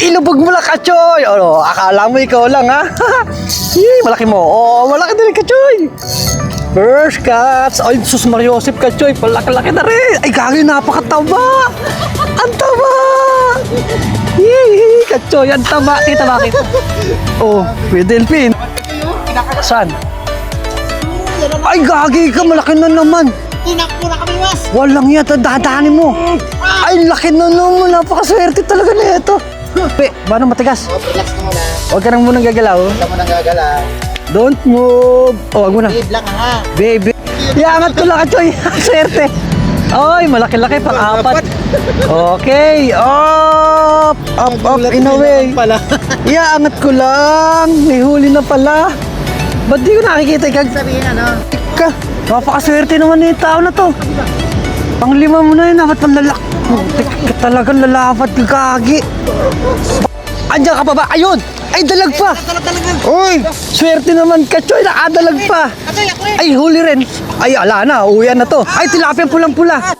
Ilubog mo lang, Kachoy. Oh, akala mo ikaw lang, ha? Malaki mo. Oh, malaki din, Kachoy. First cuts. Ay, sus Mariosep, Kachoy. Palaki-laki na rin. Ay, gagawin, napakataba. Ang taba. Yee, Kachoy, ang taba. Kita bakit? Oh, may delphin. Saan? Ay, gagi ka. Malaki na naman. Tinakbo na kami, mas. Walang yata, dadahanin mo. Ay, laki na naman. Napakaswerte talaga na ito. Paano matigas? Oh, relax ka muna. Huwag ka nang munang gagalaw. Huwag ka muna gagalaw. Don't move. Oh, wag mo na. Babe lang ha. Baby. Iangat ko lang, Kachoy. Swerte. Ay, malaki-laki pang-apat. Okay. Up. Up, in a way. Iangat ko lang. May huli na pala. Ba't di ko nakikita? Sabihin ano? Ka. Napakaswerte naman yung tao na to. Pang-lima mo na yun. Dapat panlalak. Talagang lalapad ka, kagi. Andiyan ka pa ba? Ayun! Ay, dalag pa! Uy! Swerte naman, Kachoy, nakadalag pa! Ay, huli rin! Ay, ala na, uwian na to! Ay, tilapia pulang-pula!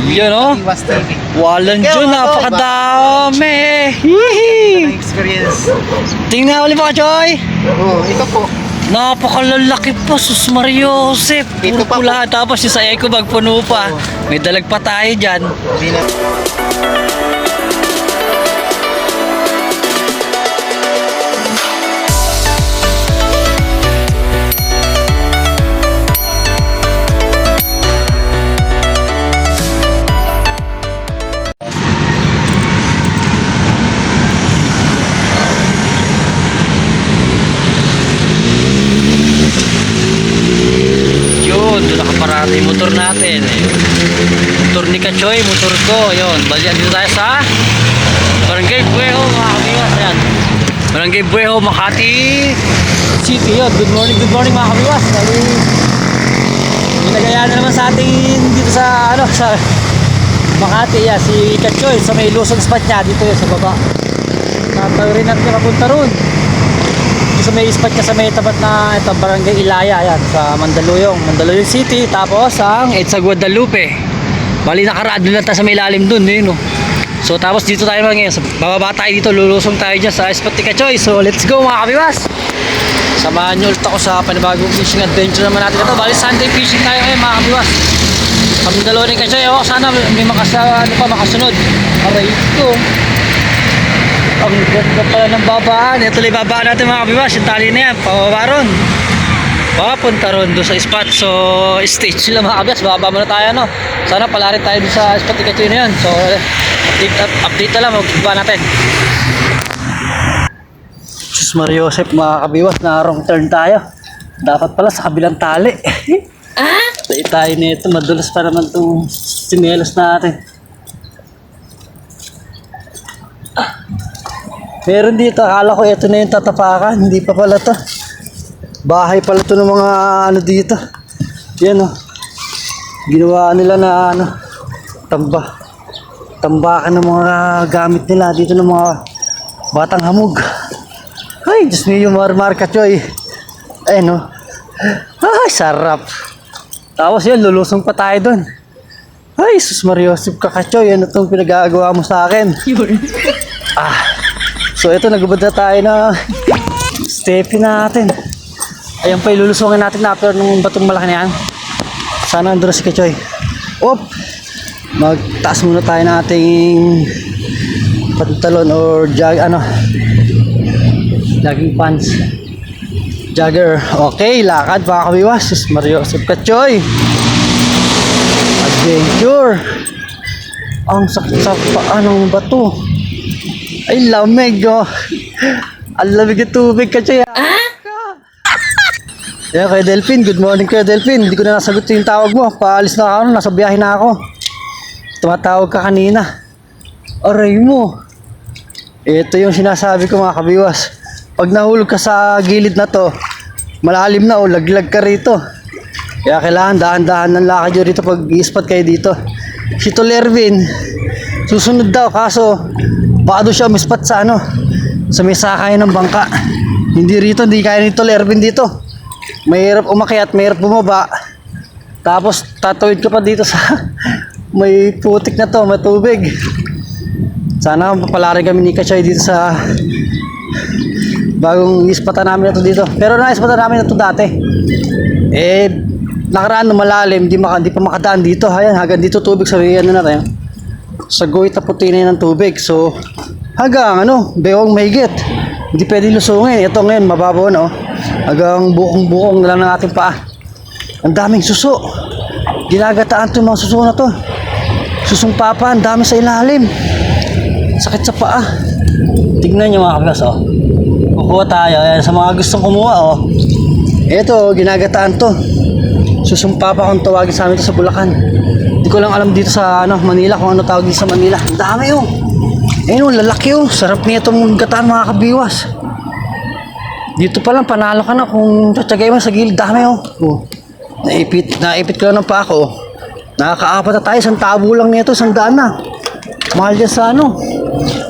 Yan o! Iwas TV. Walang dyan, napakadami! Hihi! Experience. Tingnan ulit mo, Kachoy! Oh, ito po. Napakalalaki po, sus Mariosep! Puro Ito pa pula, tapos yung sa eco bag puno pa. May dalag pa tayo dyan. Yun, doon nakaparada yung motor natin. Motor ni Kachoy, motor ko. Yun, balian dito tayo sa Barangay Bueho, mga kabiwas. Ayan. Barangay Bueho, Makati City. Yun, good morning mga kabiwas. Dali, ginagaya na naman sa ating dito sa, ano, sa Makati. Yan, si Kachoy, sa may Luzon spot niya. Dito yun, sa baba. Tatayo rin natin mapunta ron. So may spot ka sa may tapat na ito, Barangay Ilaya, ayan, sa Mandaluyong City, tapos ang sa Guadalupe. Bali nakaraan doon lang tayo sa may lalim doon, no? So tapos dito tayo ngayon, bababa tayo dito, lulusong tayo dyan sa spot ni Kachoy. So let's go mga kabiwas. Samahan nyo ulit ako sa panibagong fishing adventure naman natin ito. Bali Sunday fishing tayo ngayon mga kabiwas. Kami dalawa ni Kachoy, sana may makasunod. Aray ko. Ang ganda pala ng babaan. Ito lang babaan natin mga kabiwas. Yung tali na yan, pababa ron. Papunta ron doon sa spot. So stage lang mga kabiwas. Bababa muna tayo, no? Sana pala rin tayo doon sa spot ni Kachoy na yan. So update na lang, magbaba natin. Sus Mariosep mga kabiwas, na wrong turn tayo. Dapat pala sa kabilang tali. Tayo nito, madulas pa naman itong sinelos natin. Meron dito, akala ko ito na yung tatapakan. Hindi pa pala to. Bahay pala to ng mga ano dito. Yan o. Ginawa nila na ano, tambakan ng mga gamit nila dito ng mga batang hamog. Ay, Diyos me, yung marmar, Kachoy. Ay no. Ay, sarap. Tapos yun, lulusong pa tayo dun. Ay, sus Mariosep ka, Kachoy. Ano itong pinagagawa mo sa akin? So ito, nagubad na tayo na stepin natin. Ayan pa, ilulusungin natin na after nung batong malaki na yan. Sana andun na si Kachoy. Op! Magtaas muna tayo ng ating pantalon or jogging pants. Jogger. Okay, lakad mga kabiwas. Sus Mariosep Kachoy. Adventure. Ang sakit sa paanong bato. Ay, lamig, oh. Ang lamig ng tubig, Kachoy. Yeah, kay Delphin. Good morning, kay Delphin. Hindi ko na nasagot yung tawag mo. Paalis na ako, nasa biyahe na ako. Tumatawag ka kanina. Aray mo. Ito yung sinasabi ko mga kabiwas. Pag nahulog ka sa gilid na to, malalim na o laglag ka rito. Kaya kailangan dahan-dahan ng lakad nyo rito pag i-spot kayo dito. Si Tolervin, susunod daw kaso baka doon siya mispat sa ano, sa may sakay ng bangka. Hindi rito, hindi kaya ni Tolervin dito. Mahirap umakyat, mahirap bumaba. Tapos tatawid ka pa dito sa may putik na to, may tubig. Sana papalarin kami ni Kachoy dito sa bagong ispatan namin na to dito. Pero na-ispatan namin na to dati. Eh, nakaraan na malalim, di pa makadaan dito. Ayan, hanggang dito tubig sa ano na tayo. Sa guhit na puti na yun ng tubig. So, hanggang bewang mahigit. Hindi pwede lusungin. Ito ngayon, mababaw na oh. Hanggang bukong-bukong na lang ng ating paa. Ang daming suso. Ginagataan to yung mga suso na to. Susong papa, ang dami sa ilalim. Sakit sa paa. Tignan nyo mga kablas oh. Kukuha tayo. Ayan, sa mga gustong kumuha oh. Ito, ginagataan to. Susumpa pa kung tawagin sa amin ito sa Bulacan. Hindi ko lang alam dito sa Manila kung ano tawag dito sa Manila. Ang dami oh. Ayun oh, lalaki oh. Sarap niya itong gataan mga kabiwas. Dito pa lang, panalo ka na kung tatsagay mo sa gilid. Dami oh. Naipit ko lang ng paa ko oh. Nakakaapat na tayo. Isang tabo lang nito. 100 na. Mahal yan sa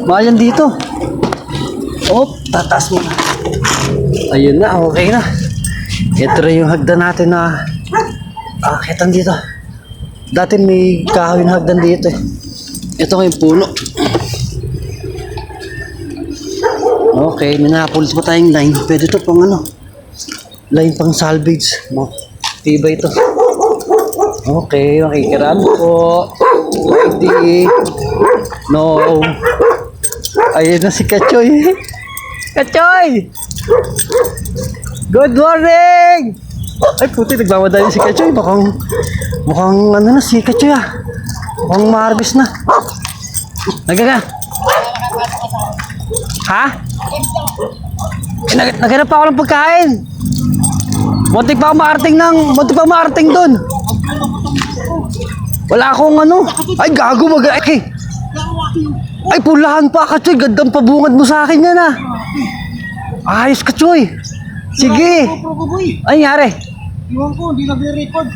mahal yan dito. Oh, tatas mo na. Ayun na, okay na. Ito rin yung hagdan natin na akitan dito. Dati may kahoy na hagdan dito eh. Ito nga yung puno. Okay, minapulit pa tayong line. Pwede ito pang line pang salvage. Tiba ito. Okay, makikiram po. Ready. No. Ayun na si Kachoy. Kachoy! Good morning! Ay puti, nagmamadali si Kachoy. Mukhang na si Kachoy ah. Mukhang ma-harvest na. Nagaga? Ha? Naghanap pa ako ng pagkain. Muntik pa ako maarating doon. Wala akong Ay gago Ay pulahan pa Kachoy. Gandang pabungad mo sa akin yan ah. Ayos Kachoy. Sige. Ay nangyari? Iwan ko, hindi nagre-record.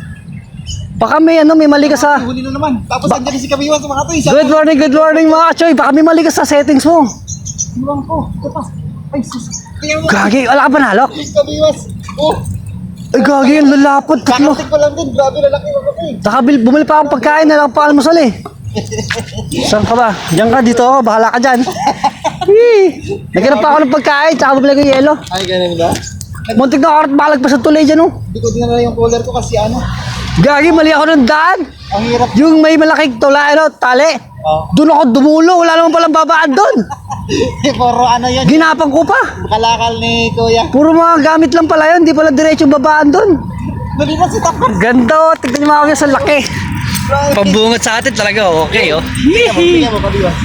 Baka may mali ka sa... Huli na naman. Tapos andyan si Kabiwan sa mga to. Good morning mga Kachoy. Baka may mali ka sa settings mo. Iwan ko. Ito pa. Ay sus. Gagi, wala ka ba nalok? Kabiwas. Oh. Ay gagi, yung lalapot. Kakatik ko lang din. Grabe lalaki mo kasi. Bumili pa akong pagkain na lang pa almusal eh. Saan ka ba? Diyan ka dito. Bahala ka dyan. Naghanap pa ako ng pagkain. Tsaka bumili ko yung yelo. Ay, ganun ba? Muntik na karat balag pa sa tulay dyan oh. Hindi ko dinala yung cooler ko kasi Gagi, mali ako ng daan. ang hirap. Yung may malaking tulay, tali. Oh. Doon ako dumulo. Wala naman palang babaan doon. Puro yan. Ginapang ko pa. Kalakal ni Kuya. Puro mga gamit lang pala yun. Di pala diretso babaan doon. Dali na si Tapos. Ganda oh. Tignan niyo mga kami sa laki. Pambungat sa atin talaga okay oh. Bigyan mo, Kabiwas.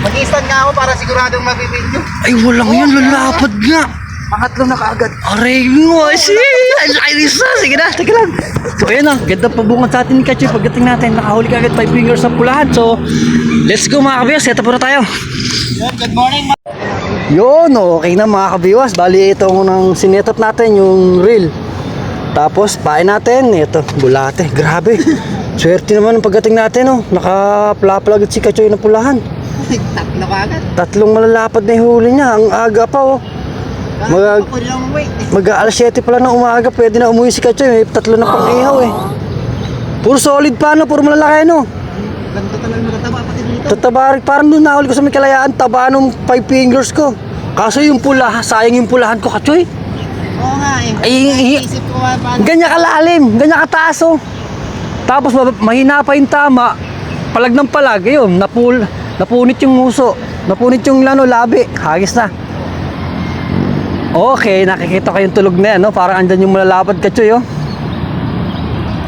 Mag-i-stand nga ako para siguradong mabibidyo. Ay walang yun. Lalapad nga. Pangatlo na kaagad. Aray mo, si ang laki nisa. Sige na, teka lang. So ayan na, ganda pabungan sa atin ni Kachoy. Pagdating natin, nakahuli ka agad 5 fingers sa pulahan. So, let's go mga kabiwas. Set up na tayo. Good morning. Yun, okay na mga kabiwas. Bali, ito nang sinetot natin yung reel. Tapos, pain natin. Ito, bulate. Grabe. Swerte naman ang pagdating natin, oh. Naka-plaplag si Kachoy ng pulahan. Tatlo kaagad. 3 malalapad na yung huli niya. Ang aga pa, oh. Mag-aalas 7 pala ng umaga, pwede na umuwi si Kachoy. May 3 na pang ihaw eh. Puro solid pa puro malalaki Ganto talaga matataba pati dito. Tatabarik, parang doon nahuli ko sa may Kalayaan, taba nung 5 fingers ko. Kaso yung pula, sayang yung pulahan ko Kachoy. Oo nga eh. Ay, Isip ko paano. ganyan kalalim, ganyan kataas oh. Tapos mahina pa yung tama. Palag ng palag, yun, napunit yung nguso. Napunit yung labi, hagis na. Okay, nakikita ko yung tulog na yan, no? Parang andyan yung malalapad Kachoy, oh.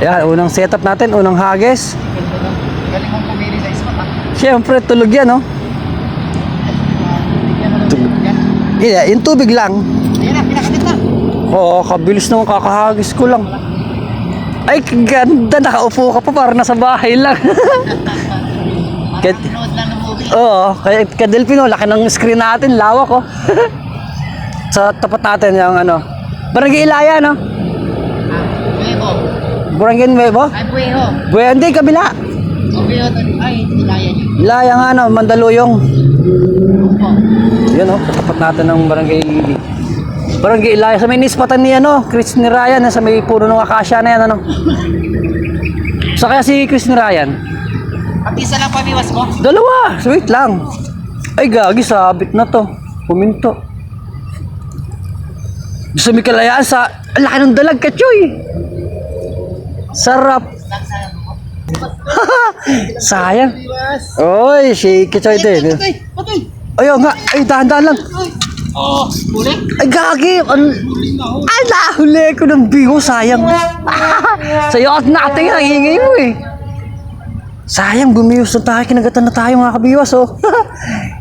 Ayan, unang setup natin, unang hagis. Galing mong pumili sa ispat ah. Siyempre, tulog yan, no? Yung tubig lang. Ayan na, pinakadit na. Oo, kabilis naman kakahagis ko lang. Ay, ganda, nakaupo ka pa, parang nasa bahay lang. Nood lang ng movie. Oo, kaya Delpino, laki ng screen natin, lawak, oh. Sa tapat natin yung Barangay Ilaya, no? Bueho. Barangay Nuevo? Ay, Bueho. Buhay, hindi, kabila. Bueho, ay, Ilaya niyo. Ilaya nga, Mandaluyong. Opo. Yan, oh, tapat natin ng Barangay Ilaya. Sa may nispatan ni, Chris ni Ryan, sa may puno ng akasya na yan, Sa kaya si Chris ni Ryan? Mag-isa lang pamiwas mo? Dalawa! Wait lang. Ay, gagi, sabit na to. Puminto. Gusto mo kalayaan sa... Ang laki ng dalag, Kachoy! Sarap! Sayang. Oy, si Kachoy din. Patay! Ayaw nga. Ay, dahan-dahan lang. Oh, ulit? Ay, gagi! Ay, nahuli ko ng bigo. Sayang. Sa'yo at natin ang ingay mo eh. Sayang, bumiwas na tayo. Kinagatan na tayo mga kabiwas, oh.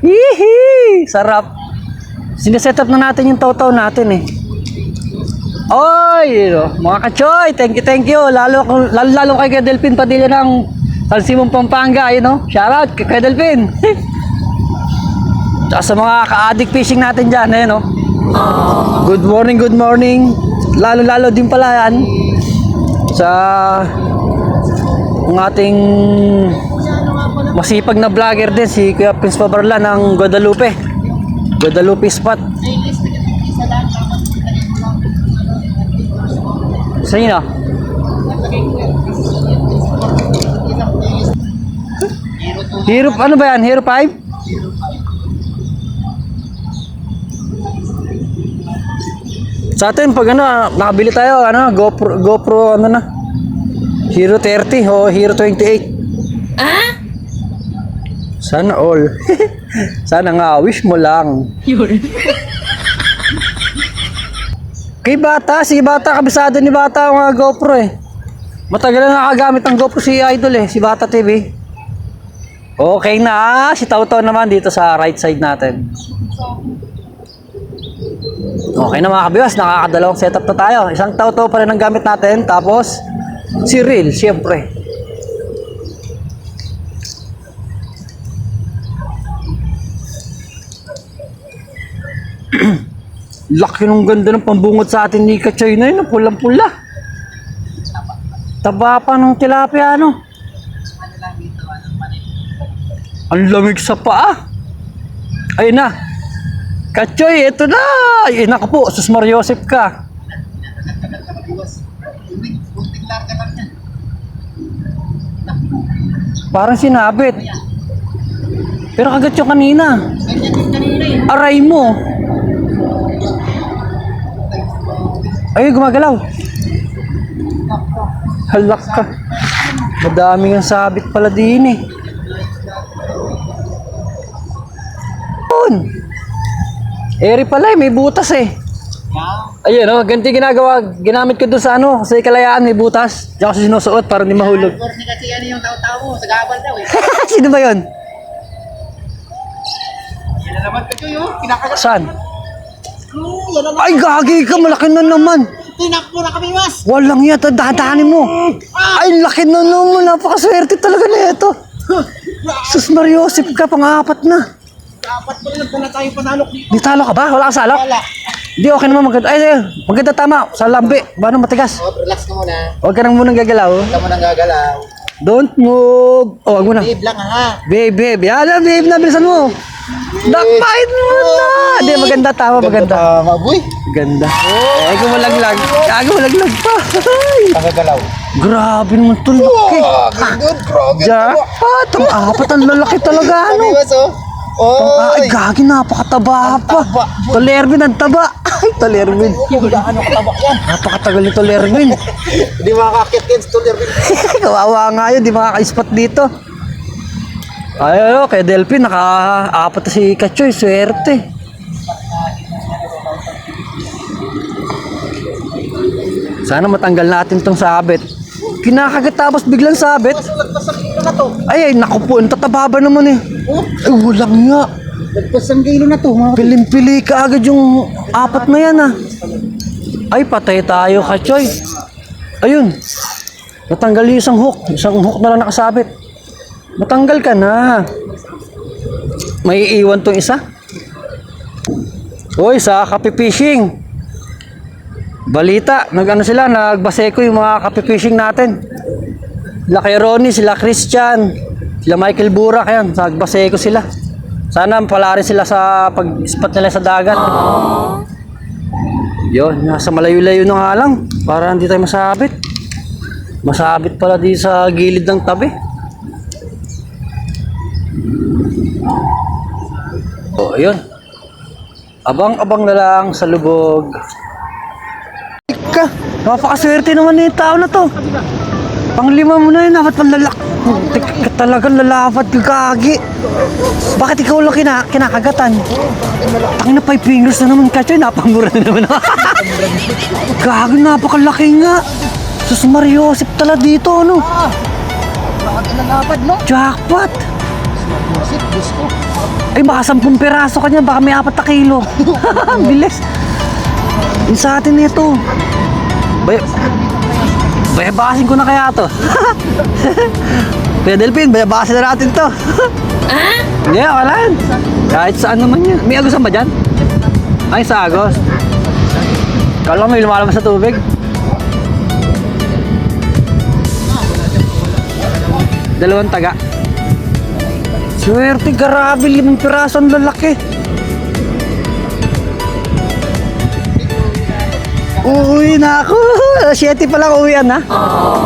Hihi! Sarap. Sineset up na natin yung taw-taw natin eh. Oy! Mga kachoy, thank you. Lalo kay Delphin Padilla ng Salsimong Pampanga, you know? Shoutout kay Delphin. Tsaka sa mga ka-addict fishing natin dyan, eh, no? Good morning. Lalo din pala yan sa ang ating masipag na vlogger din, si Kuya Prince Pabarla ng Guadalupe Spot. Sa inyo? Hero, ano ba yan? Hero 5? Sa atin, pag ano, nakabili tayo, ano, GoPro, ano na, Hero 30 o Hero 28. Ah? Sana all. Sana nga, wish mo lang. Kay Bata, si Bata, kabisado ni Bata ang mga GoPro eh. Matagal na nakagamit ng GoPro si Idol eh, si Bata TV. Okay na, si Tawtaw naman dito sa right side natin. Okay na mga kabiwas, nakakadalawang setup na tayo. Isang Tawtaw pa rin ang gamit natin, tapos si Reel, syempre. Laki nung ganda ng pambungot sa atin ni Kachoy na yun, pulang-pula. Taba pa ng tilapia, ano? Ang lamig sa paa. Ayun na. Kachoy, ito na. Ay, naku po, sus Mariosep ka. Parang sinabit. Pero kagat yung kanina. Aray mo. Ay, gumagalaw. Halak ka. Madaming ang sabit pala din eh. Eri pala eh, may butas eh. Ayun oh, ganti ginamit ko doon sa ano, sa Kalayaan may butas. Diyan ko sinusuot para hindi mahulog. Kasi yan yung tao-tao mo, sa gabal daw eh. Sino ba yun? Yan na naman ito yun, kinakagat. Saan? Yan na naman. Ay, gagi ka, malaki na naman. Tinakbo na kami, mas. Walang yata, dadahanin mo. Ay, laki na naman, napakaswerte talaga na ito. Sus Mariosep ka, pang-apat na. Dapat pa rin nagpala tayo panalok dito. Di talo ka ba? Wala kang salak? Wala. Di, okay naman maganda. Ay, maganda tama. Sa lambi. Bano matigas. Oh, relax ka muna. Huwag ka nang munang gagalaw. Huwag ka munang gagalaw. Don't move. Oh, wag mo na. Babe lang ha. Babe. Yan, babe na. Bilisan mo. Nakpahit mo na. Di, maganda tama. Maganda. Tama, boy. Ganda. Ay, gumulaglag. Gumulaglag pa. Pagagalaw. Grabe naman ito. Laki. Good, grabe. Jackpot. Ang apat. Ang lalaki talaga. Ano? Kamiwas oh. Ay, gagi, napakataba pa. Tolermin ang taba. Ay, Tolermin. Ano kataba yan? Napakatagal ni Tolermin. Hindi makakakit yan sa tulir. Kawawa nga yun, di makaka-spot dito. Ay, kay Delphin, naka-apat na si Kachoy, swerte. Sana matanggal natin tong sabit. Kinakagat tapos biglang sabit. Nagpasang kilo na to. Ay, naku po, ang tatababa naman eh. Ay, walang nga. Nagpasang kilo na to. Piling-pili ka agad yung apat na yan ah. Ay, patay tayo, Kachoy. Ayun. Natanggal yung isang hook. Isang hook na lang nakasabit. Matanggal ka na. May iiwan tong isa. Uy, sa kape-fishing. Balita, nagbaseko yung mga kape-fishing natin. Sila kay Ronnie, sila Christian, sila Michael Burak, yan. Nagbaseko sila. Sana palari sila sa pag-spot nila sa dagat. Yun, nasa malayo-layo na nga lang. Para hindi tayo masabit. Masabit pala di sa gilid ng tabi. Oh, ayun. Abang-abang na lang sa lubog. Ka, napakaswerte naman yung tao na to. Panglima mo na yun, dapat panlalak. Talagang lalapad ka kagi. Bakit ikaw lang kinakagatan? Tangina 5 fingers na naman Katsoy, napamura na naman. Gagi, napakalaki nga. Sus Mario, sip tala dito, ano? Bakit lalapad, no? Jackpot! Sip, Diyos ko. Ay, baka 10 peraso ka niya, baka may 4 na kilo. Bilis. Yung sa atin ito. Bayabasin ko na kaya to. Kuya Delphin, bayabasin na natin to. Hindi, wala. Kahit saan naman yan. May agusan ba dyan? Ay, sa agos. Kala mo may lumalabas sa tubig. Dalawang taga. Swerte, grabe, 5 piraso ang lalaki. Uwi na ako. 7 pa lang uwian ha.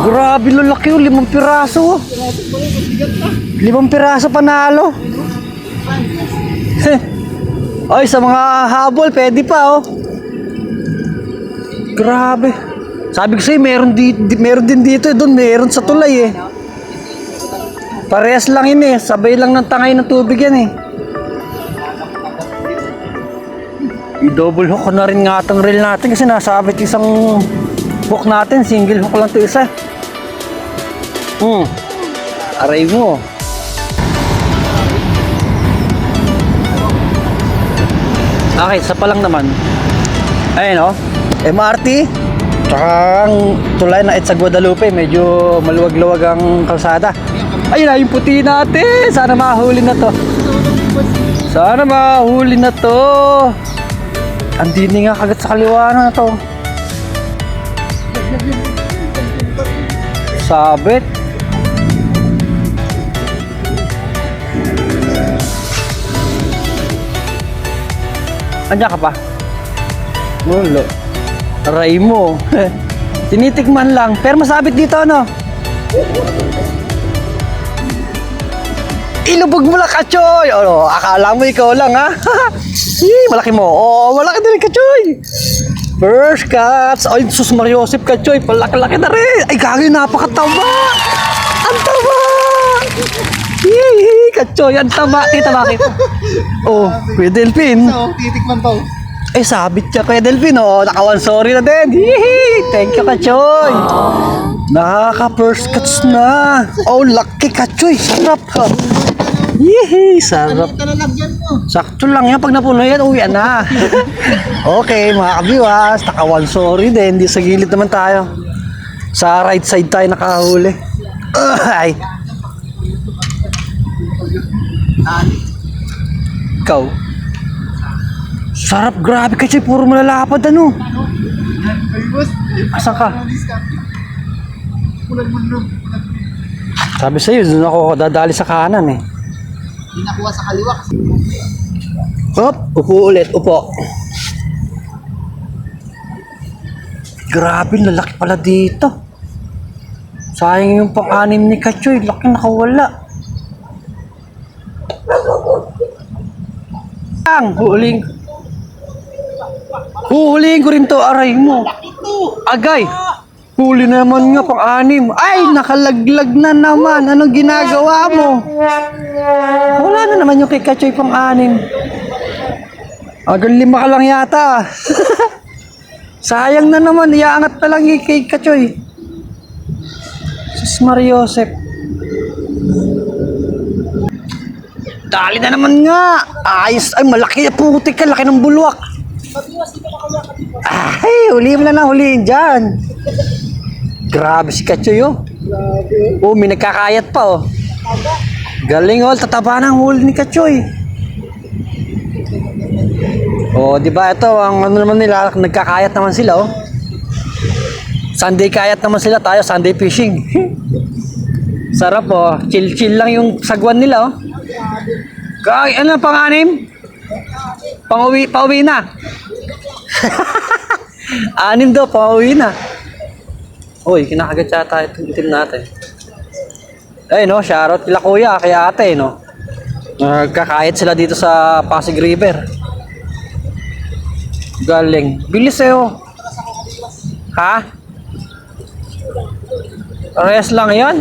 Grabe, lalaki, 5 piraso. 5 piraso panalo. Ay, sa mga habol, pwede pa oh. Grabe. Sabi ko sa'yo, meron din dito, doon meron sa tulay eh. Parehas lang yun eh. Sabay lang ng tangay ng tubig yan eh. I-double hook ko na rin nga itong reel natin kasi nasabit isang hook natin. Single hook lang ito isa. Aray mo. Okay, isa pa lang naman. Ayun o. MRT. Tsaka ang tulay na sa Guadalupe. Medyo maluwag-luwag ang kalsada. Ayun na, yung puti natin. Sana mahuli na to. Sana mahuli na to. Andini nga kagat sa kaliwa na to. Sabit. Andiyan ka pa? Wala. Aray mo. Tinitikman lang. Pero masabit dito ano? Ilubog mo lang, Katsoy! Oh, akala mo ikaw lang, ha? Malaki mo. Oh, malaki din, Katsoy! First cuts! Ay, sus Mariosip, Katsoy! Palaki-laki na rin! Ay, gagawin, napakataba! Ang taba! Hihi, Katsoy, ang taba! Kita ba, kita? Oh, Kuya Delphin. So, titikman pa. Eh, sabit siya, Kuya Delphin. Oh, naka-1 sorry na din. Hihi! Thank you, Katsoy! Nakaka-first cuts na! Oh, lucky, Katsoy! Sarap! Yehey, sarap. Talalagyan mo. Sakto lang yan. Pag napuno yan, uwi na. Okay, mga kabiwas. Naka-1 sorry din. Hindi sa gilid naman tayo. Sa right side tayo nakahuli. Ay. Ikaw. Sarap, grabe kasi puro malalapad ano. Asan ka? Sabi sa'yo, doon ako dadali sa kanan eh. Hindi nakuha sa kaliwa kasi. Hop, upo ulit, upo. Grabe, lalaki pala dito. Sayang yung pang-anim ni Katsoy, laki nakawala. Huhulihin ko rin to, aray mo. Agay. Huli naman nga pang-anim. Ay, nakalaglag na naman. Anong ginagawa mo? Wala na naman yung kay Katsoy pang-anim. Agang 5 ka lang yata. Sayang na naman. Iangat pa lang yung kay Katsoy. Sus Mariosep. Dali na naman nga. Ayos. Ay, malaki na putik ka. Laki ng bulwak. Ay, huli mo na huliin dyan. Grabe si Katsoy oh. Oh, may nagkakayat pa oh. Galing oh, tataba ng huli ni Katsoy. Oh, di ba ito ang ano naman nila, nagkakayat naman sila oh. Sunday kayat naman sila, tayo Sunday fishing. Sarap oh, chill-chill lang yung sagwan nila oh. Kay ano pang-anim? Pauwi na. 6 daw, pauwi na. Uy, kinakagat yata itong itim natin. Ay no, shoutout kila kuya, kaya ate no. Nagkakayat sila dito sa Pasig River. Galing. Bilis eh oh. Ha? Rest lang yan.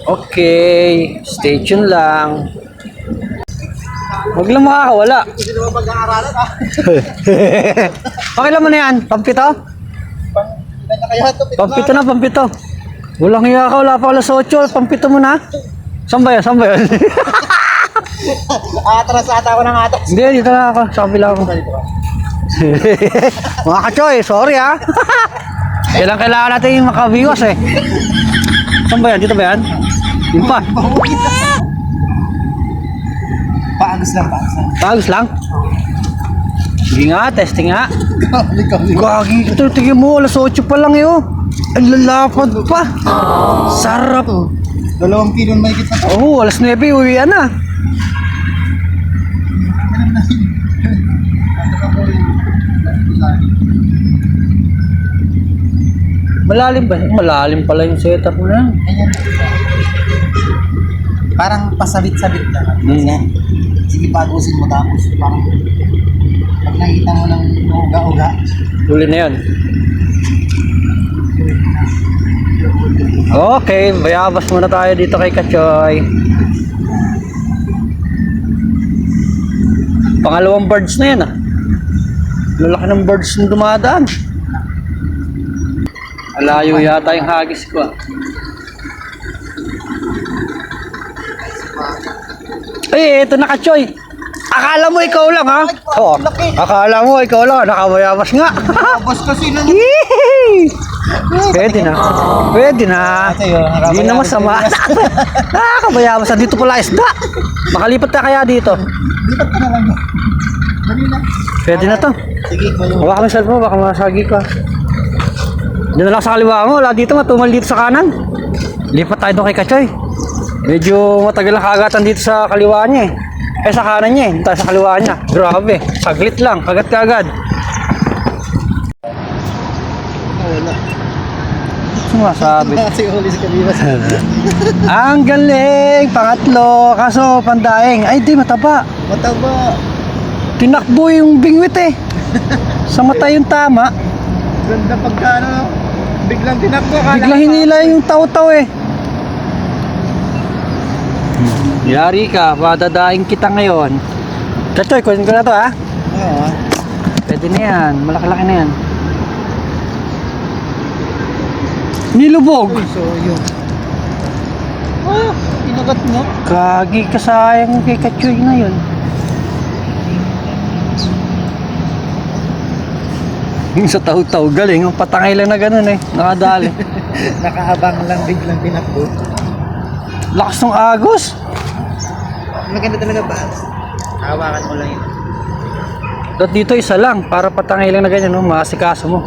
Okay. Stay tuned lang. Huwag lang makakawala. Hindi naman pag-aaralan ah. Okay lang mo na yan. Pampito? Ilan na kaya ito? Pampito na, pampito. Walang hiya ka, wala pa alas 8. Pampito mo na. Saan ba yan? Saan ba yan? Atras ata ako ng atras. Hindi, dito na ako. Sa kabila ako. Mga kachoy, sorry ha. Kailangan natin yung makabiwas eh. Saan ba yan? Dito ba yan? Yun pa. Paagos lang, paagos lang. Bagus lang. Sige nga, testing nga. Ikaw. Gagi, ito, tingin mo, alas 8 pa lang yun. Ang lalapad pa. Sarap. 2 kilo may kita. Oo, alas 9, uwian na. Malalim ba? Malalim pala yung setup mo na. Ayan. Parang pasabit-sabit ka. Sige, pagusin mo tapos parang pag nakita mo ng uga-uga. Huli na yun. Okay, bayabas muna tayo dito kay Kachoy. Pangalawang birds na yan ah. Lalaki ng birds na dumadaan. Alayo yata yung hagis ko ah. Eh, ito na Kachoy. Akala mo ikaw lang ha? Oo. Akala mo ikaw lang, nakabayabas nga. Boss kasi na. Yee! Pwede na. Pwede na. Hindi na masama. Nakakabayabas na dito pala isda. Makalipat ka kaya dito. Lipat ka na lang. Dali na. Pwede na to. Sige, kayo. Hawakan mo yung cellphone, baka masagi ka. Diyan na lang sa kaliwa mo. Wala dito, matumal dito sa kanan. Lipat tayo doon kay Kachoy. Medyo matagal ang kagatan dito sa kaliwa niya eh. Eh sa kanan niya eh, dito tayo sa kaliwa niya. Grabe, saglit lang, kagat-kagad. Wala. Sumasabi. Kasi huli sa kabiwas. Ang galing! Pangatlo, kaso pandaing. Ay di, mataba. Mataba. Tinakbo yung bingwit eh. Sa mata yung tama. Ganda pagka ano, biglang tinakbo ka. Biglang hinila yung taw-taw eh. Yari ka, padadaing kita ngayon. Kachoy, kunin ko na to ha. Oo. Pwede na yan, malaki-laki na yan. Nilubog. Uy, so yun. Ah, inagat mo. Kagi ka sayang kay Kachoy na yun. Yung sa taw-taw, galing. Ang patangay lang na ganun eh. Nakadali. Nakaabang lang biglang tinakbo. Lakas ng agos. Maganda talaga ba? Hawakan mo lang yun. At dito isa lang, para patangay lang na ganyan, no? Maasikaso mo.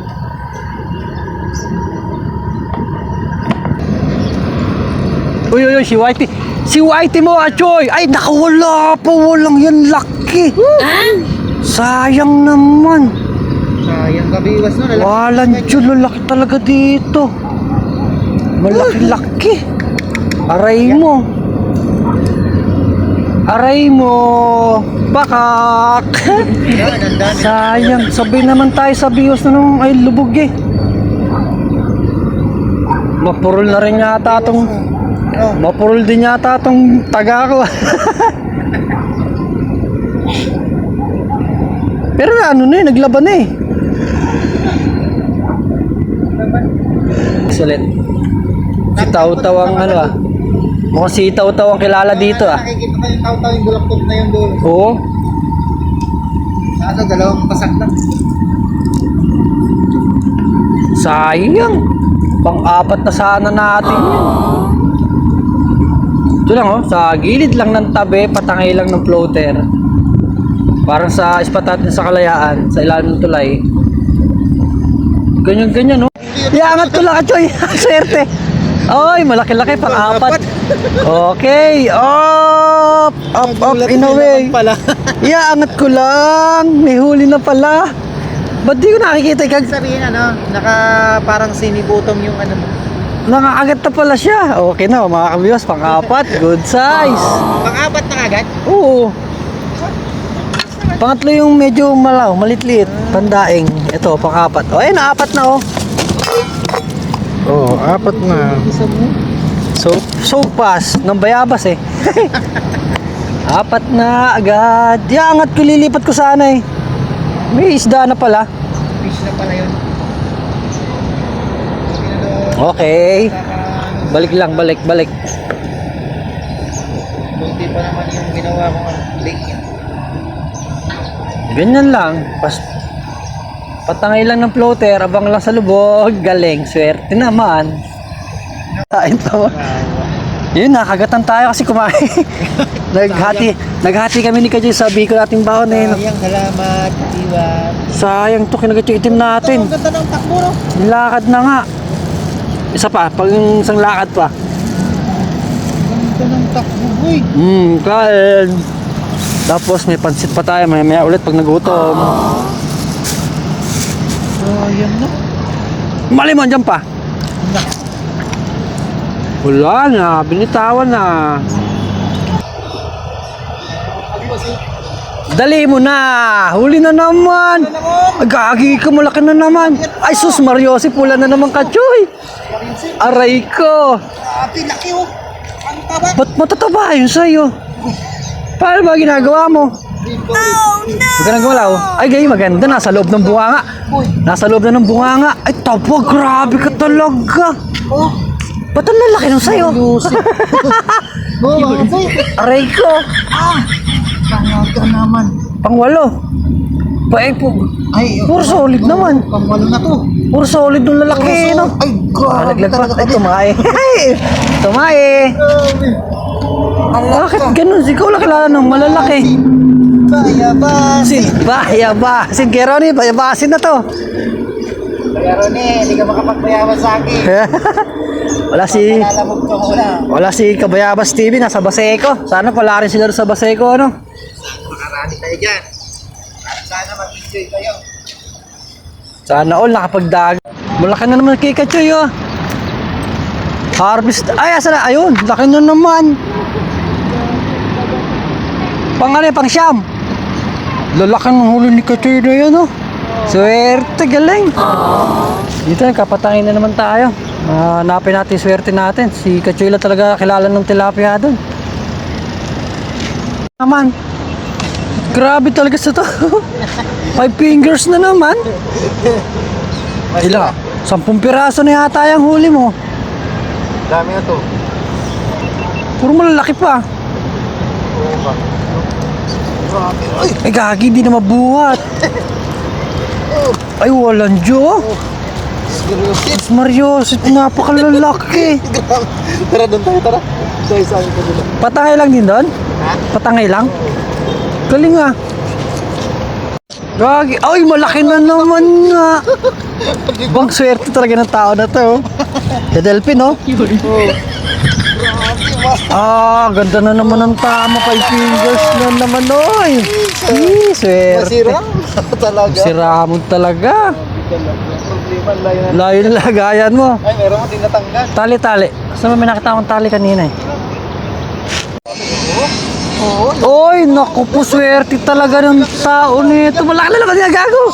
Uy, uy, uy, si Whitey. Si Whitey mo, Achoy! Ay, nakawala pa, walang yan, laki. Sayang naman. Sayang kabiwas no. Walang dyan, lalaki talaga dito. Malaki-laki. Aray mo. Aray mo. Bakak. Sayang. Sabay naman tayo sa bios na nung ay lubog eh. Mapurol na rin yata itong... Mapurol din yata itong taga ko. Pero ano na eh, naglaban na eh. Excellent. Si Taw-Taw ang ano ah. Mukhang si Taw-Taw ang kilala dito ah. Nakikita ko yung taw-taw yung bulaktot na yung doon. Oo. Kaso dalawang pasak lang. Sayang. Pang-apat na sana natin yun. Ito lang oh, sa gilid lang ng tabi, patangay lang ng floater. Parang sa ispat natin sa Kalayaan, sa ilalim ng tulay. Ganyan-ganyan oh. Iangat ko lang Kachoy. Swerte. Ay, malaki-laki pang-apat. Okay. Up, in a way. Iangat ko lang. May huli na pala. Ba't di ko nakikita? Sabihin ano, naka parang sinibutong yung ano mo. Nakakagat na pala siya. Okay na, mga kabiyos, pang-apat. Good size. Pang-apat na agad? Oo. Pangatlo yung medyo malitliit. Pandaing. Ito, pang-apat. O, ayun, apat na, oh. Oh, apat na. So pass. Nang bayabas, eh. Apat na agad. Angat ko, lilipat ko sana, eh. May isda na pala. Fish na pala yun. Okay. Balik lang, balik. Kunti pa naman yung ginawa kong lake yan. Ganyan lang. Patangay lang ng floater, abang lang sa lubog. Galing, swerte naman. Tain tawa. Yun, nakagatan tayo kasi kumain. naghati kami ni Kajoy sa biko nating baon eh. Sayang, salamat, Iwan. Sayang to, kinagat yung itim natin. Ang ganda ng takbo, no? Nilakad na nga. Isa pa, pag yung isang lakad pa. Ang ganda ng takbo, boy. Kain. Tapos may pansit pa tayo, maya ulit pag nagutom. Sayang, no? Maliman dyan pa. Wala na, binitawan na. Dali mo na, huli na naman. Gagi ka, malaki na naman. Ay sus, Mariosi, pula na naman Kachoy. Aray ko. Grabe, laki, oh. Ang taba. Ba't matataba yun sa'yo? Paano ba ginagawa mo? Huwag ka nang gumalaw. Ay, gay, maganda. Nasa loob ng bunganga. Nasa loob na ng bunganga. Ay, taba, grabe ka talaga. Oh, Ba't ang lalaki nung sa'yo? mga boy. Aray ko. Pangaga naman. Pangwalo. Ay, Puro solid naman. Pangwalo na to. Puro solid nung lalaki, no? Ay, grabe Malaglag pa. talaga. Ay, tumae. Ay, tumae. Bakit ganun? Ikaw lang kilala ng malalaki. Bayabasin. Bayabasin. Kaya Ronnie, bayabasin na to. Pero hindi ka makapagbayaban sa akin. Nalamog ka muna. Wala si Kabayabas TV, nasa Baseco. Sana pala rin sila sa Baseco, ano? Makarami tayo dyan. Sana mag-enjoy kayo. Sana all nakapagdag. Malaki na naman kay Kachoy, oh. Harvest. Ay, asa na? Ayun, laki na naman. Pang ano, pang siyam. Lalaki ng huli ni Kachoy na yan, oh. Swerte, galing. Dito, kapatangin na naman tayo. Hanapin natin swerte natin. Si Kachoy lang talaga kilala ng tilapia doon. Naman. Grabe talaga sa to. 5 fingers na naman. Ilan? 10 piraso na yata yung huli mo. Dami na to. Puro malalaki pa. Ay, gagi, di na mabuhat. Ay, walang Diyo. Mas Marios, ito napakalalaki. Tara doon tayo, tara. Sa akin ko doon. Patangay lang din doon? Ha? Patangay lang? Galing ah. Gagi, ay, malaki na naman nga. Bang swerte talaga ng tao na to. The Delphin, oh. Ganda na naman ng tama. 5 fingers na naman, oy. Swerte. Masira? Talaga. Sira mo talaga. Problema, layo na. Layo na lagayan mo. Ay, meron mo din natanggal. Tali-tali. Saan may nakita akong tali kanina eh? Oo. Oy, naku po, swerte talaga ng tao nito. Malaki na naman niya, gago.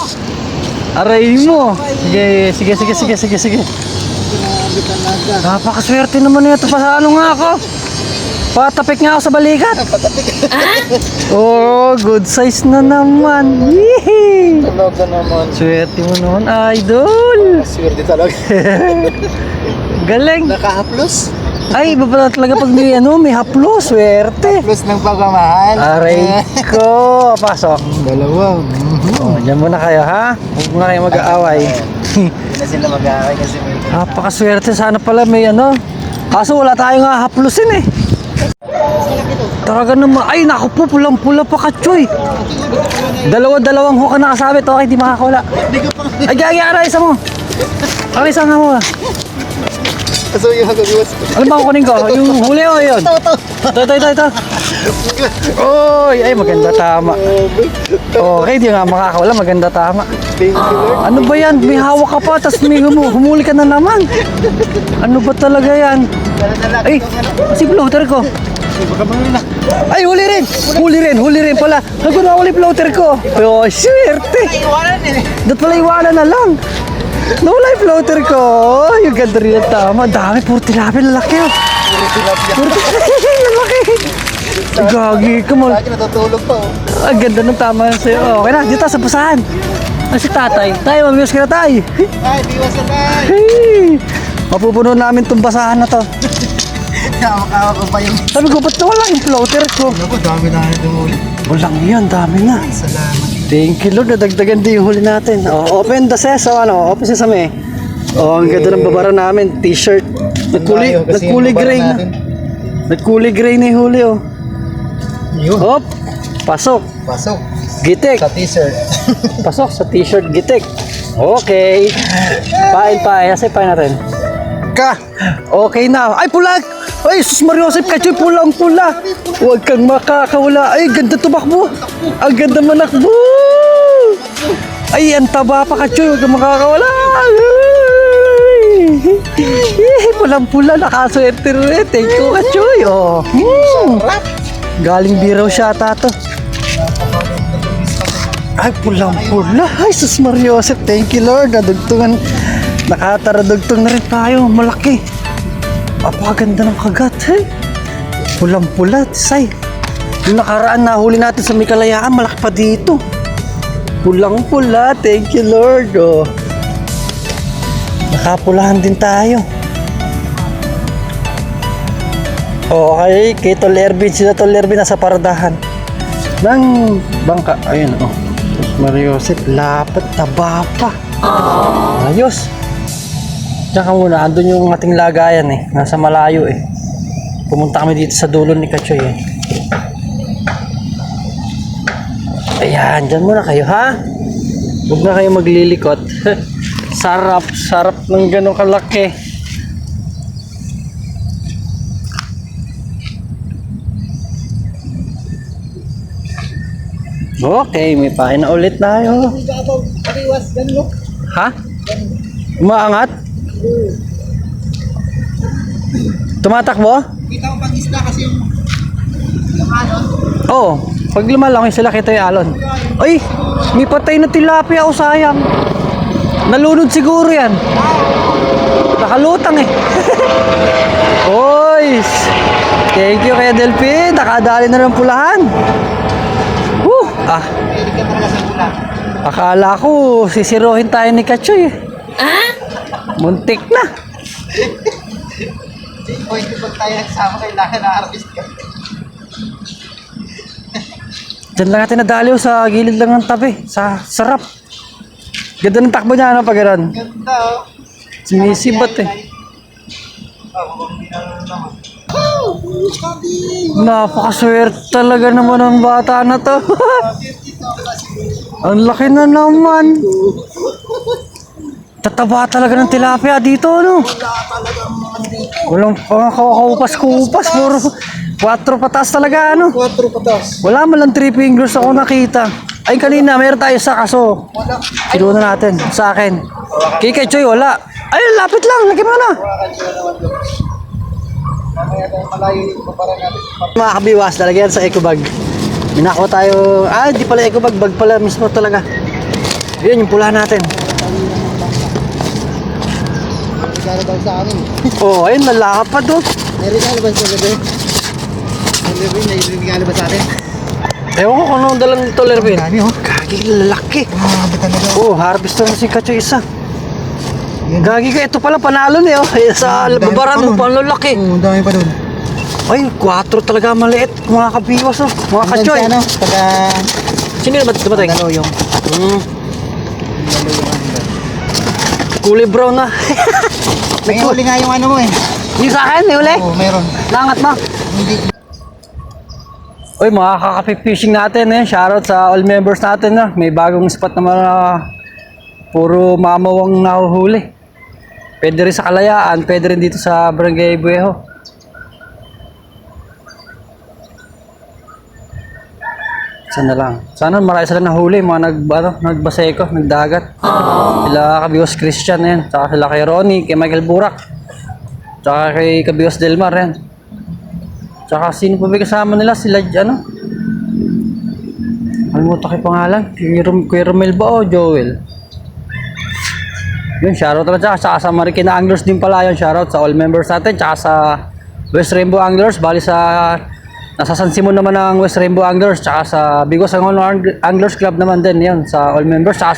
Aray mo. Sige. Grabe talaga. Napakaswerte naman nito. Pasalo nga ako. Patapik nga ako sa balikat. Oh, good size na naman. Yee! Talaga naman. Swerte mo naman, idol. Swerte talaga. Galing. Naka-haplos? Ay, iba pala talaga pag may may haplo, swerte. Plus ng pagmamahal. Aray ko. Pasok. Dalawa. Oh, dyan muna kayo, ha? Huwag muna kayo mag-aaway. Hindi na sila mag-aakay kasi may... Napakaswerte. Sana pala may ano. Kaso wala tayong haplusin eh. Talaga naman. Ay, naku po. Pulang-pula pa, Kachoy. Dalawang hook na nakasabit. Okay, di makakawala. Ay, gagi, aray, isa mo. Aray, isa nga mo. So yung hagagiwas. Alam ba kukunin ko? Yung huli o yun? Ito. Oy, ay maganda tama. Okay, di nga makakawala, maganda tama. Thank you, Lord. Ano ba yan? May hawak ka pa, tapos may humuli ka na naman. Ano ba talaga yan? Ay, si floater ko. Ay, huli rin! Huli rin pala. Naku na huli floater ko. Oh, swerte. Dapat pala iwanan na lang. Nawala yung floater ko. Oh, yung ganda rin ang tama. Dami, puro tilapia. Lalaki oh. Puro tilapia. Lalaki. Gagi ka mo. Lagi natutulog pa oh. Ang ganda ng tama sa'yo. Okay na, dito sa basahan. Ano si tatay? Tay, mamiyos ka na tay. Ay, biwas na tayo. Hey! Mapupuno namin itong basahan na to. Kawa ko pa yung... Sabi ko, ba't nawala yung floater ko? Naku, dami na ito huli. Walang yan, dami na. Salamat. Thank you Lord, nadagdagan din yung huli natin. Oh, open the ses, open ses kami. Oh, ang ganda ng babara namin, t-shirt. Nagkulay gray na. Nagkulay gray na yung huli oh. Yun. Hop, pasok. Pasok. Gitik. Sa t-shirt. Pasok sa t-shirt, gitik. Okay. Pain. Kasi pain natin. Ka. Okay na. Ay, pulag. Ay, sus Mariosep, kachoy, pulang-pula. Huwag kang makakawala. Ay, ganda tumakbo. Ang ganda manakbo. Ay, ang taba pa, kachoy. Huwag kang makakawala. Ay, pulang-pula. Nakaswerte rin. Thank you, kachoy. Oh. Galing biraw siya ata to. Ay, pulang-pula. Ay, sus Mariosep. Thank you, Lord. Nadugtungan. Nakataradugtong na rin tayo. Malaki. Apaganda ng kagat. Hey. Pulang-pula. Say. Yung nakaraan na huli natin sa may kalayaan, malaki pa dito. Pulang-pula. Thank you, Lord. Oh. Nakapulahan din tayo. Okay. Kay Tol Ervin. Sila Tol Ervin nasa paradahan. Ng bangka. Ayun, oh. Mariosep. Lapat. Taba pa. Ayos. Diyan ka muna, andun yung ating lagayan eh. Nasa malayo eh. Pumunta kami dito sa dulo ni Kachoy eh. Ayan, dyan muna kayo ha. Huwag na kayo maglilikot. Sarap ng ganong kalaki. Okay, may pain na ulit tayo. Ha? Umaangat? Tumatakbo? Kita ko pang isda kasi yung alon. Oo. Pag lumalangoy sila, kita yung alon. Ay! May patay na tilapia o sayang. Nalunod siguro yan. Nakalutang eh. Oy! Thank you kaya Delphi. Nakadali na ng pulahan. Woo! Ah. Pwede ka talaga sa pula. Akala ko sisirohin tayo ni Kachoy. Muntik na. Pwede pag tayo nagsama kailangan na-artist ka. Diyan lang natin nadaliw sa gilid lang ng tabi. Sa sarap. Ganda ng takbo niya, ano pag gano'n? Ganda oh. Sumisibat eh. Napakaswerte talaga naman ang bata na to. Ang laki na naman. Tataba talaga ng tilapia dito, no? Walang kupas. Puro 4 patas talaga, ano? 4 patas. Wala man lang 3 fingers ako nakita. Ay, kanina, meron tayo sa kaso. Kinuha na natin, sa akin. Kay Choy, wala. Ay, lapit lang. Lagyan mo na. Mamaya tayo malayo yung paparang natin. Mga kabiwas, lalagyan sa eco bag. Minako tayo. Ah, di pala eco bag. Bag pala mismo talaga. Yan yung pula natin. Regalo daw sa amin. Oh, ayun, lalakap pa to. May regalo ba sa gabi? May regalo ba sa atin? Ewan ko kung anong dalang nito, Lervin. Dami oh. Gagi, lalaki. Grabe talaga. Oh, harvest na si Kachoy isa. Gagi ka, ito pala panalo niyo. Sa babaran mo pa, lalaki. Oo, dami pa doon. Ay, 4 talaga maliit. Mga kabiwas, oh. Mga Kachoy. Ano? Taga... Sino yung dumating? Mandaluyong. Kulay brown na. May huli nga yung ano mo eh. Yung sa akin, may uli. Oo, meron. Langat mo. Hindi. Uy, mga kaka-fishing natin eh. Shoutout sa all members natin na. May bagong spot naman na puro mamawang nahuhuli. Pwede rin sa Kalayaan, pwede rin dito sa Barangay Buejo. Sana lang. Sana marami sila nahuli, mga nagbaseko, nagdagat. Sila Kabiyos Christian yan. Tsaka sila kay Ronnie, kay Michael Burak. Tsaka kay Kabiyos Delmar yan. Tsaka sino pa ba kasama nila? Sila, Alimutan ko yung pangalan. Kuya Romel ba o Joel? Yun, shoutout talaga. Tsaka sa Marikina Anglers din pala yun. Shoutout sa all members natin. Tsaka sa West Rainbow Anglers. Bali sa nasa San Simon naman ng West Rainbow Anglers. Tsaka sa Bigos Anglers Club naman din yun. Sa all members. Tsaka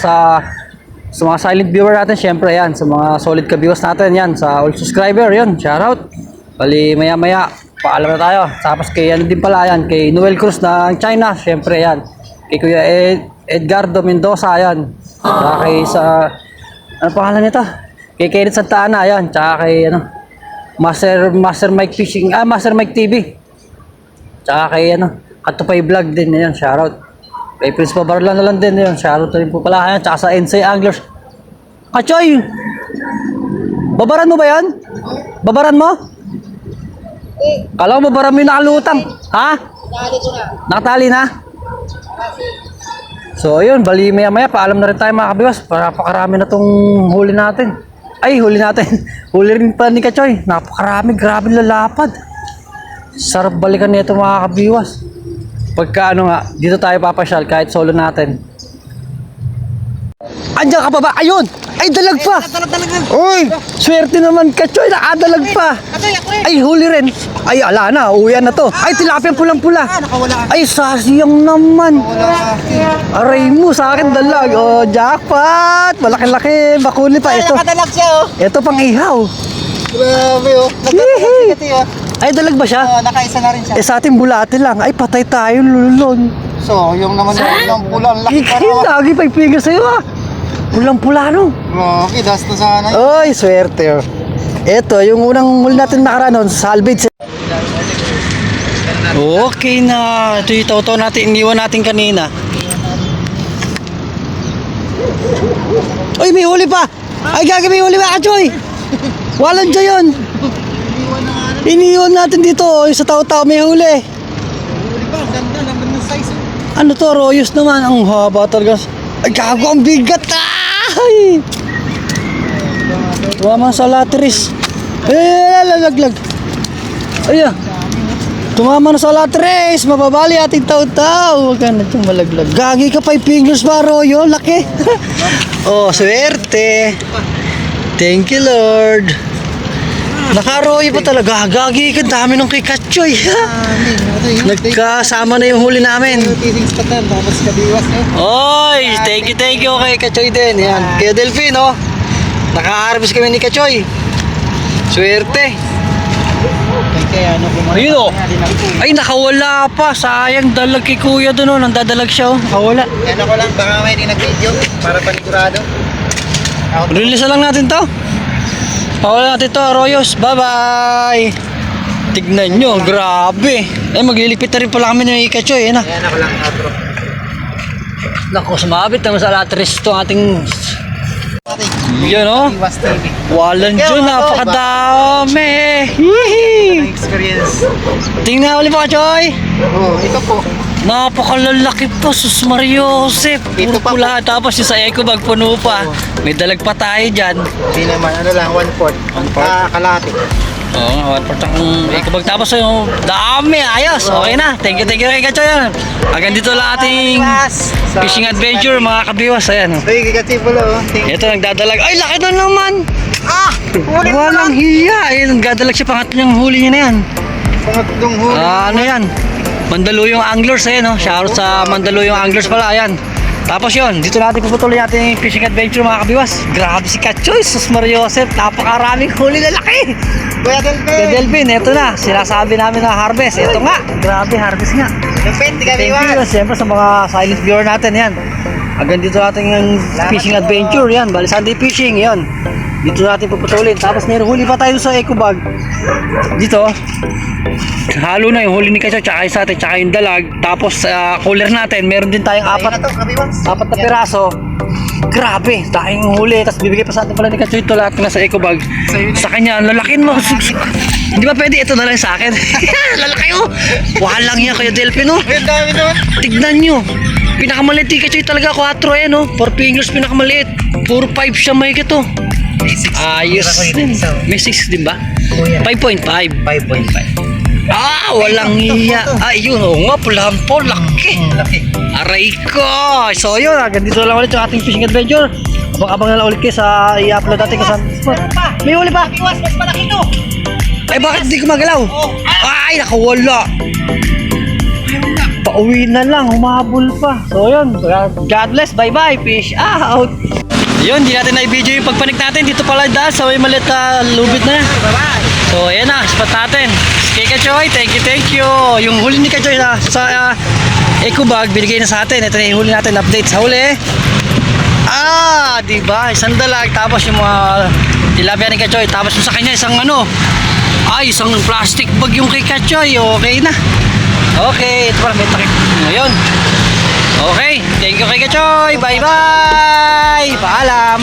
sa mga silent viewer natin. Syempre yan. Sa mga solid kabigos natin yan. Sa all subscriber yun. Shoutout. Bali maya maya. Paalam na tayo. Tapos kay ano din pala yan. Kay Noel Cruz ng China. Syempre yan. Kay Kuya Edgardo Mendoza yan. Tsaka kay sa ano pangalan nito? Kay Kenneth Santa Ana yan. Tsaka kay Master Mike Fishing, Master Mike TV. Tsaka kay Katupay Vlog din yan, shoutout. Kay Prince Pabarla na lang din yan, shoutout rin po pala yan. Tsaka sa Ensay Anglers. Choy! Babaran mo ba yan? Babaran mo? Kala ko babaran mo yung nakalutang. Ha? Nakatali na? So ayun, bali maya maya paalam na rin tayo mga kabiwas. Para pakarami na tong huli natin. Ay, huli natin. Huli rin pa ni Kachoy. Napakarami, grabe lalapad. Sarap balikan nito mga kabiwas. Pagka dito tayo papasyal kahit solo natin. Andiyan ka pa ba? Ayun! Ay, dalag pa! Uy! Swerte naman Kachoy, nakadalag pa! Ay, huli rin! Ay, ala na, uwian na to. Ay, tilapia pulang-pula. Ay, sasiyang naman. Aray mo, sa akin dalag. Oh, jackpot! Malaki-laki, bakuli pa ito. Nakadalag siya oh. Ito pang ihaw. Grabe oh. Ay, dalag ba siya? Nakaisa na rin siya. Sa ating bulate lang. Ay, patay tayo, lulon. So, yung naman yung pula, ang laki pa rin. Lagi pa ipigil sa'yo Pulang-pula Grabe, das na sana yun. Ay, swerte Ito, yung unang huli natin nakaraan nun, salvage. Okay na. Ito yung toto natin, iniwan natin kanina. Uy, may huli pa! Ay, gagi, may huli pa, Kachoy! Walang dyan yun! Iniwan natin dito, sa tao-tao may huli. Huli pa, ang ganda naman ng size. Ano to, Royos naman. Ang haba talaga. Ay, gago, ang bigat! Ay! Tumama sa latris. Ay, lalaglag. Ay, tumama na sa latris. Mababali ating tao-tao. Huwag ka na itong malaglag. Gagi ka 5 fingers ba, Royo? Laki. Oh, swerte. Thank you, Lord. Nakaroyo pa talaga. Gagi ka, dami nung kay Kachoy. Nagkasama na yung huli namin. Teasing spatan, tapos kabiwas Oy, thank you kay Kachoy din. Yan, kay Delphine, naka-harvest kami ni Kachoy. Swerte. Kaya Ayun Ay, nakawala pa. Sayang dalag kay Kuya doon nandadalag siya Nakawala. Yan ako lang, baka may nag-video para panigurado. Release lang natin to. Pakawala natin to, Royos. Bye-bye. Tignan nyo, grabe. Ay, magliligpit na rin pala kami ni Kachoy. Yan ako lang, outro. Naku, sumabit naman sa latris to ating... Yun Iwas TV. Walang dyan, napakadami. Hihi. Experience. Tingnan ulit po, Kachoy. Ito po. Napakalalaki po, sus Mario Joseph. Ito Puro pa pula. Tapos yung sa eco bag, puno pa. May dalag pa tayo dyan. Hindi naman, ano lang, 1/4. Kalahati. Oo nga, 1/4 ang eco bag. Tapos yung dami, ayos. Okay na. Thank you kay Kachoy. Hanggang dito lang ating fishing adventure, mga kabiwas. Ayan. Uy, kikatipulo. Ito, nagdadalag. Ay, laki na naman. Huli mo Walang hiya. Ay, nagdadalag siya pangatlong huli niya na yan. Pangatlong huli. Ano yan? Mandaluyong Anglers, ayan Shoutout sa Mandaluyong Anglers pala, ayan. Tapos yun, dito natin puputuloy natin yung fishing adventure mga kabiwas. Grabe si Kachoy, sus Mario Joseph, napakaraming huli na laki. Kuya Delphin. Kuya Delvin, eto na, sinasabi namin na harvest. Ito nga, grabe harvest nga. Delphin, di Thank kami you, siyempre sa mga silent viewer natin, yan. Hanggang dito natin yung fishing adventure, yan. Bali Sunday fishing, yan. Dito natin puputulin. Tapos may huli pa tayo sa eco bag. Dito, halo na yung huli ni Kachoy, tsaka yung sa atin, tsaka yung dalag. Tapos sa cooler natin, meron din tayong apat na piraso. Grabe, tayong huli. Tapos bibigay pa sa atin pala ni Kachoy ito lahat na sa eco bag. Sa kanya, lalakin mo. Hindi ba pwede ito na lang sa akin? Lalaki oh. Walang yan kayo Delphin oh. Ang dami naman. Tignan nyo. Pinakamaliit yung Kachoy talaga 4 eh no. 4 fingers pinakamaliit. 4-5 siya may ito. Ayos. May 6 din ba? 5.5. 5.5. Ah, walang iya. Ayun, oo nga, pulahan po, laki. Laki. Aray ko. So yun, ganito lang ulit yung ating fishing adventure. Abang-abang na lang ulit kayo sa i-upload natin kasama. May huli pa. Iwas, mas malaki to. Eh bakit di gumagalaw? Ay, nakawala. Pauwi na lang, humabol pa. So yun, God bless, bye-bye, fish out. Yun, di natin na-video yung pagpanik natin. Dito pala dahil sa may maliit na lubid na yan. Bye-bye. So ayan na, spot natin. Kay Kachoy, thank you. Yung huli ni Kachoy na sa eco bag, binigay na sa atin. Ito na yung huli natin, update sa huli. Ah, di ba? Isang dalag, tapos yung mga tilapia ni Kachoy. Tapos yung sa kanya, isang isang plastic bag yung kay Kachoy. Okay na. Okay, ito pala may takip. Ngayon. Okay, thank you kay Kachoy. Bye-bye. Paalam.